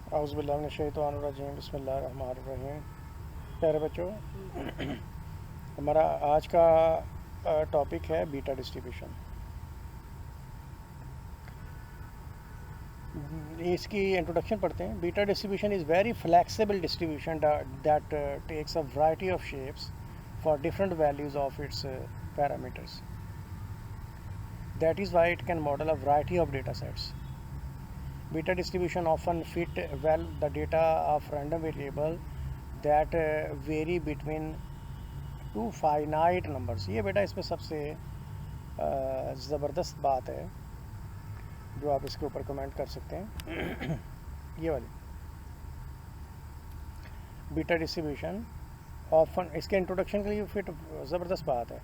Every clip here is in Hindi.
औज़ुबिल्लाहिमिनश्शैतानिर्रजीम बिस्मिल्लाहिर्रहमानिर्रहीम। प्यारे बच्चों, हमारा आज का टॉपिक है बीटा डिस्ट्रीब्यूशन। इसकी इंट्रोडक्शन पढ़ते हैं। Beta distribution is very flexible distribution that takes a variety of shapes for different values of its parameters. That is why it can model a variety of data sets. Beta distribution often fit well the data of random variable that vary between two finite numbers. ये बेटा इसमें सबसे ज़बरदस्त बात है जो आप इसके ऊपर कमेंट कर सकते हैं। ये वाली बीटा डिस्ट्रीब्यूशन ऑफन, इसके इंट्रोडक्शन के लिए फिट ज़बरदस्त बात है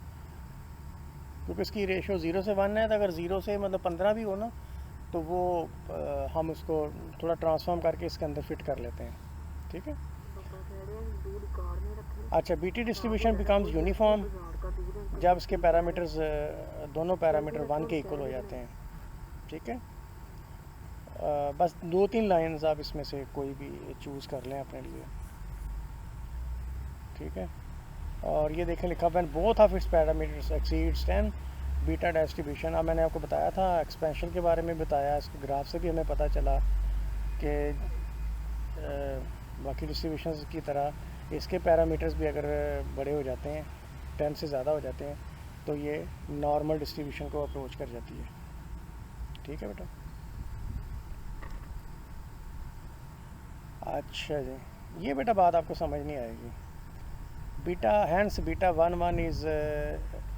क्योंकि इसकी रेशो 0 से 1 है। तो अगर 0 से मतलब 15 भी हो ना तो वो हम उसको थोड़ा ट्रांसफॉर्म करके इसके अंदर फिट कर लेते हैं। ठीक है। अच्छा, बीटी डिस्ट्रीब्यूशन बिकम्स यूनिफॉर्म जब इसके पैरामीटर्स दोनों पैरामीटर 1 के इक्वल हो जाते हैं। ठीक है। बस 2-3 लाइंस आप इसमें से कोई भी चूज़ कर लें अपने लिए। ठीक है। और ये देखें लिखा when both of its parameters exceeds 10 beta distribution. अब मैंने आपको बताया था एक्सपेंशन के बारे में बताया, इसके ग्राफ से भी हमें पता चला कि बाकी डिस्ट्रीब्यूशन की तरह इसके पैरामीटर्स भी अगर बड़े हो जाते हैं, 10 से ज़्यादा हो जाते हैं, तो ये नॉर्मल डिस्ट्रीब्यूशन को अप्रोच कर जाती है। ठीक है बेटा। अच्छा जी, ये बेटा बात आपको समझ नहीं आएगी। Beta hence beta 1 is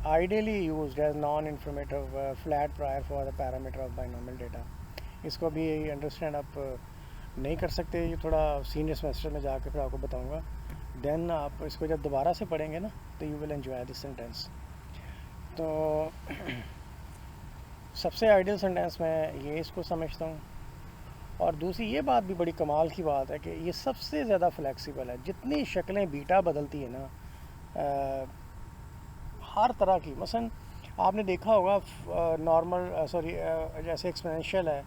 ideally used as non-informative flat prior for the parameter of binomial data. इसको भी अंडरस्टैंड आप नहीं कर सकते, ये थोड़ा सीनियर सेमेस्टर में जाकर फिर आपको बताऊंगा। देन आप इसको जब दोबारा से पढ़ेंगे ना तो you will enjoy this sentence. तो सबसे आइडियल सेंटेंस मैं ये इसको समझता हूँ। और दूसरी ये बात भी बड़ी कमाल की बात है कि ये सबसे ज़्यादा फ्लेक्सिबल है। जितनी शक्लें बीटा बदलती है ना हर तरह की, मसलन आपने देखा होगा नॉर्मल जैसे एक्सपोनेंशियल है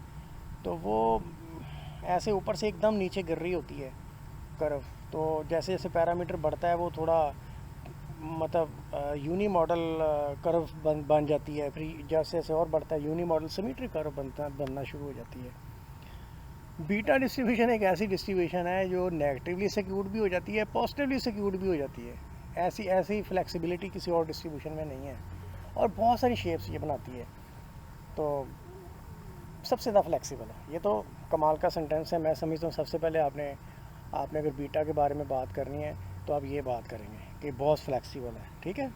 तो वो ऐसे ऊपर से एकदम नीचे गिर रही होती है कर्व। तो जैसे जैसे पैरामीटर बढ़ता है वो थोड़ा मतलब यूनी मॉडल कर्व बन जाती है। फिर जैसे जैसे और बढ़ता है यूनी मॉडल सिमेट्रिक कर्व बनना शुरू हो जाती है। बीटा डिस्ट्रीब्यूशन एक ऐसी डिस्ट्रीब्यूशन है जो नेगेटिवली सिक्यूर्ड भी हो जाती है, पॉजिटिवली सिक्यूर्ड भी हो जाती है। ऐसी फ्लेक्सिबिलिटी किसी और डिस्ट्रीब्यूशन में नहीं है और बहुत सारी शेप्स ये बनाती है, तो सबसे ज़्यादा फ्लेक्सिबल है। ये तो कमाल का सेंटेंस है। मैं समझता हूँ सबसे पहले आपने अगर बीटा के बारे में बात करनी है तो आप ये बात करेंगे कि बहुत फ्लेक्सिबल है। ठीक है।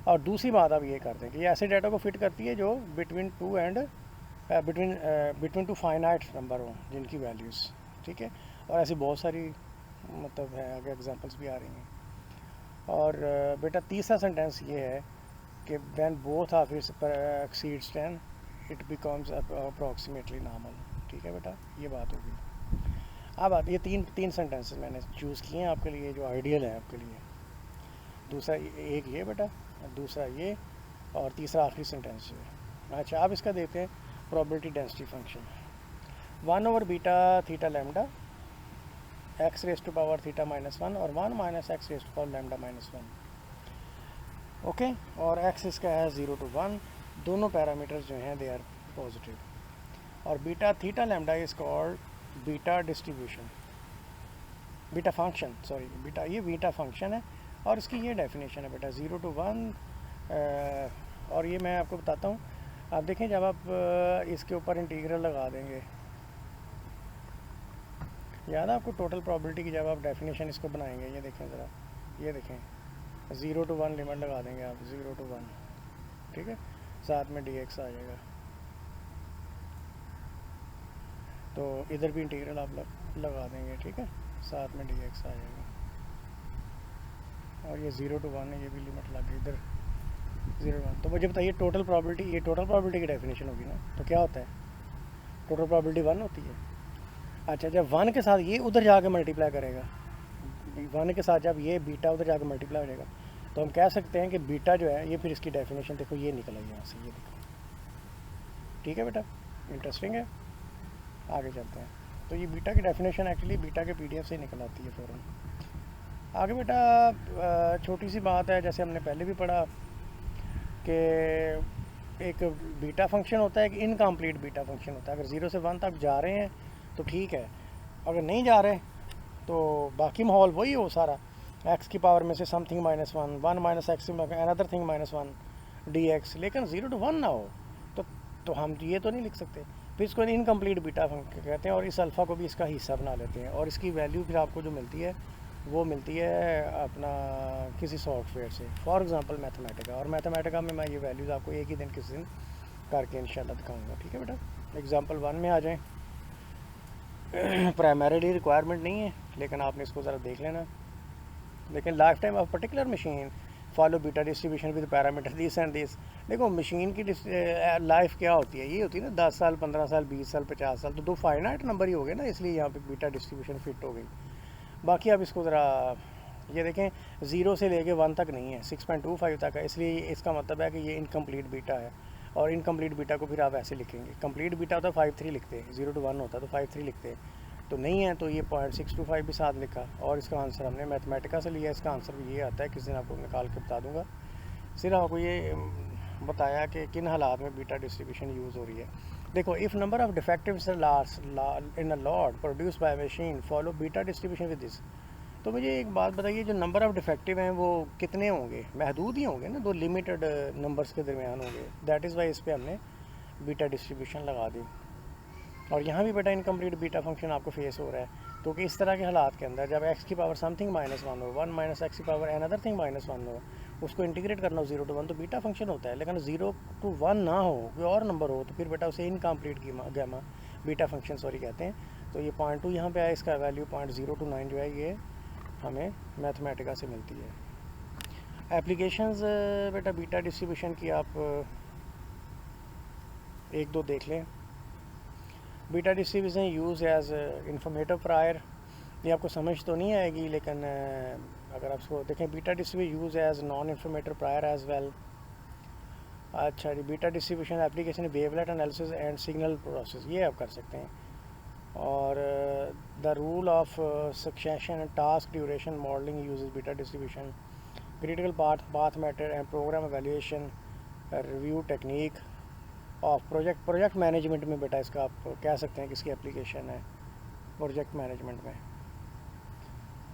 और दूसरी बात आप ये करते हैं कि ये ऐसे डाटा को फिट करती है जो बिटवीन टू फाइनाइट नंबर हो जिनकी वैल्यूज़। ठीक है। और ऐसी बहुत सारी मतलब है, आगे एग्जांपल्स भी आ रही हैं। और बेटा तीसरा सेंटेंस ये है कि when both of its exceeds 10 it becomes approximately normal. ठीक है बेटा, ये बात होगी। अब ये तीन सेंटेंसेस मैंने चूज़ किए हैं आपके लिए जो आइडियल है आपके लिए। दूसरा एक ये बेटा, दूसरा ये, और तीसरा आखिरी सेंटेंस है। अच्छा, अब इसका देखते हैं प्रोबेबिलिटी डेंसिटी फंक्शन 1/बीटा theta lambda x raise to power theta -1 और 1 - x raise to power lambda -1। Okay. और x इसका है 0 to 1। दोनों पैरामीटर्स जो हैं दे आर पॉजिटिव। और beta theta lambda is called beta distribution, beta function, sorry beta, ये बीटा फंक्शन है। और इसकी ये डेफिनेशन है बेटा 0 to 1। और ये मैं आपको बताता हूँ। आप देखें जब आप इसके ऊपर इंटीग्रल लगा देंगे, याद है आपको टोटल प्रोबेबिलिटी की, जब आप डेफिनेशन इसको बनाएंगे, ये देखें ज़रा, ये देखें 0 to 1 लिमिट लगा देंगे आप 0 to 1। ठीक है। साथ में dx आ जाएगा, तो इधर भी इंटीग्रल आप लगा देंगे। ठीक है। साथ में dx आ जाएगा। और ये 0 to 1 है, ये भी लिमिट लग गई इधर 0 1। तो मुझे बताइए टोटल प्रोबेबिलिटी, ये टोटल प्रोबेबिलिटी की डेफिनेशन होगी ना, तो क्या होता है? टोटल प्रोबेबिलिटी 1 होती है। अच्छा, जब 1 के साथ ये उधर जाकर मल्टीप्लाई करेगा, 1 के साथ जब ये बीटा उधर जाकर मल्टीप्लाई हो जाएगा, तो हम कह सकते हैं कि बीटा जो है ये फिर इसकी डेफिनेशन देखो ये निकल आई यहाँ से, ये देखो। ठीक है बेटा, इंटरेस्टिंग है। आगे चलते हैं। तो ये बीटा की डेफिनेशन एक्चुअली बीटा के PDF से निकल आती है फ़ौरन। आगे बेटा छोटी सी बात है, जैसे हमने पहले भी पढ़ा कि एक बीटा फंक्शन होता है, एक इनकम्प्लीट बीटा फंक्शन होता है। अगर 0 से 1 तक जा रहे हैं तो ठीक है, अगर नहीं जा रहे तो बाकी माहौल वही हो सारा, x की पावर में से something -1, 1 minus x another thing -1 dx, लेकिन 0 to 1 ना हो तो हम ये तो नहीं लिख सकते। फिर इसको इनकम्प्लीट बीटा फंक्शन कहते हैं, और इस अल्फ़ा को भी इसका हिस्सा बना लेते हैं, और इसकी वैल्यू फिर आपको जो मिलती है वो मिलती है अपना किसी सॉफ्टवेयर से, फॉर एग्ज़ाम्पल मैथमेटिका। और मैथमेटिका में मैं ये वैल्यूज़ आपको एक ही दिन किसी दिन करके इंशाल्लाह दिखाऊंगा। ठीक है बेटा, एग्ज़ाम्पल 1 में आ जाएं। प्राइमरीली रिक्वायरमेंट नहीं है, लेकिन आपने इसको ज़रा देख लेना। लेकिन life time of particular machine follow beta distribution with parameter this and this. देखो मशीन की लाइफ क्या होती है, ये होती है ना 10 साल, 15 साल, 20 साल, 50 साल, तो 2 फाइनाइट नंबर ही हो गए ना, इसलिए यहाँ पे बीटा डिस्ट्रीब्यूशन फिट हो गई। बाकी आप इसको ज़रा ये देखें, 0 से लेके 1 तक नहीं है, 6.25 तक है, इसलिए इसका मतलब है कि ये इनकम्प्लीट बीटा है। और इनकम्प्लीट बीटा को फिर आप ऐसे लिखेंगे, कंप्लीट बीटा होता है 5.3 लिखते हैं, 0 to 1 होता है तो 5.3 लिखते हैं, तो नहीं है तो ये 0.625 भी साथ लिखा। और इसका आंसर हमने मैथमेटिका से लिया, इसका आंसर भी ये आता है, किसी दिन आपको निकाल के बता दूंगा। सिर्फ आपको ये बताया कि किन हालात में बीटा डिस्ट्रीब्यूशन यूज़ हो रही है। देखो, if number of डिफेक्टिव्स in a lot produce by machine follow beta distribution with this. तो मुझे एक बात बताइए, जो नंबर ऑफ डिफेक्टिव हैं वो कितने होंगे? महदूद ही होंगे ना, 2 लिमिटेड नंबर्स के दरमियान होंगे। दैट इज़ वाई इस पर हमने बीटा डिस्ट्रीब्यूशन लगा दी। और यहाँ भी बेटा इनकम्प्लीट बीटा फंक्शन आपको फेस हो रहा है, क्योंकि इस तरह के हालात के अंदर जब x की पावर समथिंग -1 हो, 1 माइनस एक्स की पावर अनदर थिंग -1 हो, उसको इंटीग्रेट करना हो 0 to 1 तो बीटा फंक्शन होता है। लेकिन 0 to 1 ना हो, कोई और नंबर हो, तो फिर बेटा उसे इनकम्प्लीट गैमा बीटा फंक्शन कहते हैं। तो ये 0.2 यहाँ पे आया, इसका वैल्यू 0.029 जो है ये हमें मैथमेटिका से मिलती है। एप्लीकेशंस बेटा बीटा डिस्ट्रीब्यूशन की आप एक दो देख लें। Beta distribution use as informative prior, ये आपको समझ तो नहीं आएगी, लेकिन अगर आप इसको देखें, beta distribution use as non informative prior as well. अच्छा जी, beta distribution application wavelet analysis and signal process, ये आप कर सकते हैं। और the rule of succession and task duration modelling uses beta distribution, critical path method and program evaluation review technique of project management में बेटा इसका आप कह सकते हैं कि इसकी एप्लीकेशन है प्रोजेक्ट मैनेजमेंट में।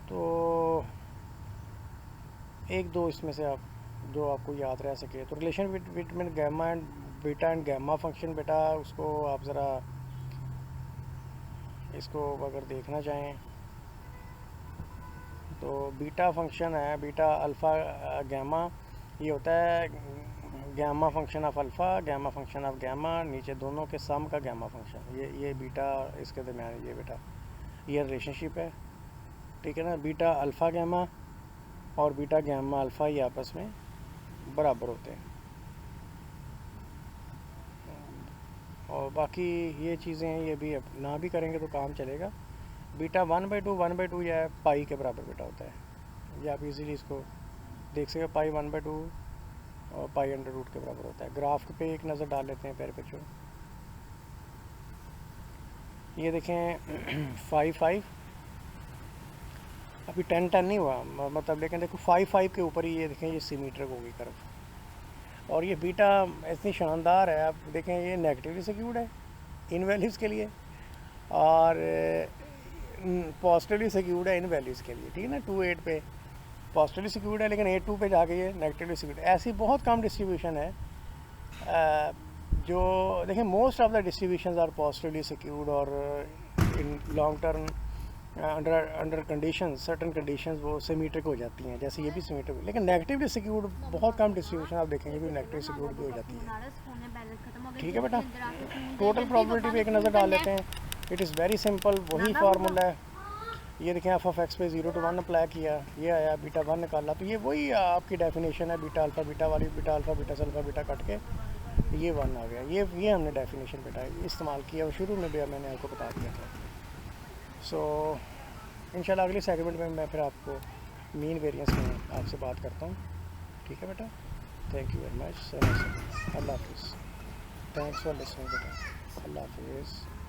तो एक दो इसमें से आप जो आपको याद रह सके, तो relation between gamma and beta and gamma function बेटा, उसको आप ज़रा इसको अगर देखना चाहें तो बीटा फंक्शन है, बीटा अल्फ़ा गैमा, ये होता है gamma function of alpha, gamma function of gamma, नीचे दोनों के सम का गैमा फंक्शन, ये बीटा इसके दरमियान ये बेटा ये रिलेशनशिप है। ठीक है ना, बीटा अल्फ़ा गैमा और बीटा गैमा अल्फ़ा ये आपस में बराबर होते हैं। और बाकी ये चीज़ें हैं, ये भी ना भी करेंगे तो काम चलेगा। बीटा 1/2 या पाई के बराबर बेटा होता है, ये आप इजीली इसको देख सके, पाई 1/2 और पाई अंडर रूट के बराबर होता है। ग्राफ पे एक नज़र डाल लेते हैं पैर पे। ये देखें 5 अभी 10 नहीं हुआ मतलब, लेकिन देखो 5 के ऊपर ही ये देखें ये सिमेट्रिक होगी कर्व। और ये बीटा इतनी शानदार है, आप देखें ये नेगेटिवली सिक्यूर्ड है इन वैल्यूज़ के लिए और पॉजिटिवली सिक्यूर्ड है इन वैल्यूज़ के लिए। ठीक है ना, 2 8 पे पॉजिटिवली सिक्यूर्ड है, लेकिन 8 2 पे जाके ये नेगेटिवली सिक्यूर्ड है। ऐसी बहुत कम डिस्ट्रीब्यूशन है जो देखें most of the distributions are positively secured और in long term under condition certain conditions वो सिमेट्रिक हो जाती हैं, जैसे ये भी सिमेट्रिक। लेकिन नेगेटिवली सिक्यूर्ड बहुत कम डिस्ट्रीब्यूशन आप देखेंगे भी नेगेटिव सिक्यूर्ड भी हो जाती है। ठीक है बेटा, टोटल प्रोबेबिलिटी पे एक नज़र डाल लेते हैं। इट इज़ वेरी सिंपल, वही फार्मूला है। ये देखें f(x) पे 0 to 1 अप्लाई किया, ये आया, बीटा 1 निकाला, तो ये वही आपकी डेफिनेशन है बीटा अल्फ़ा बीटा वाली, बीटा अल्फ़ा बीटा से अल्फ़ा बीटा कट के ये 1 आ गया। ये हमने डेफिनेशन बेटा इस्तेमाल किया और शुरू में भी मैंने आपको बता दिया था। सो इंशाल्लाह अगले सेगमेंट में मैं फिर आपको मीन वेरिएंस में आपसे बात करता हूँ। ठीक है बेटा, थैंक यू वेरी मच। अल्लाह हाफिज़, थैंक्स फॉर लिसनिंग बेटा, अल्लाह हाफिज़।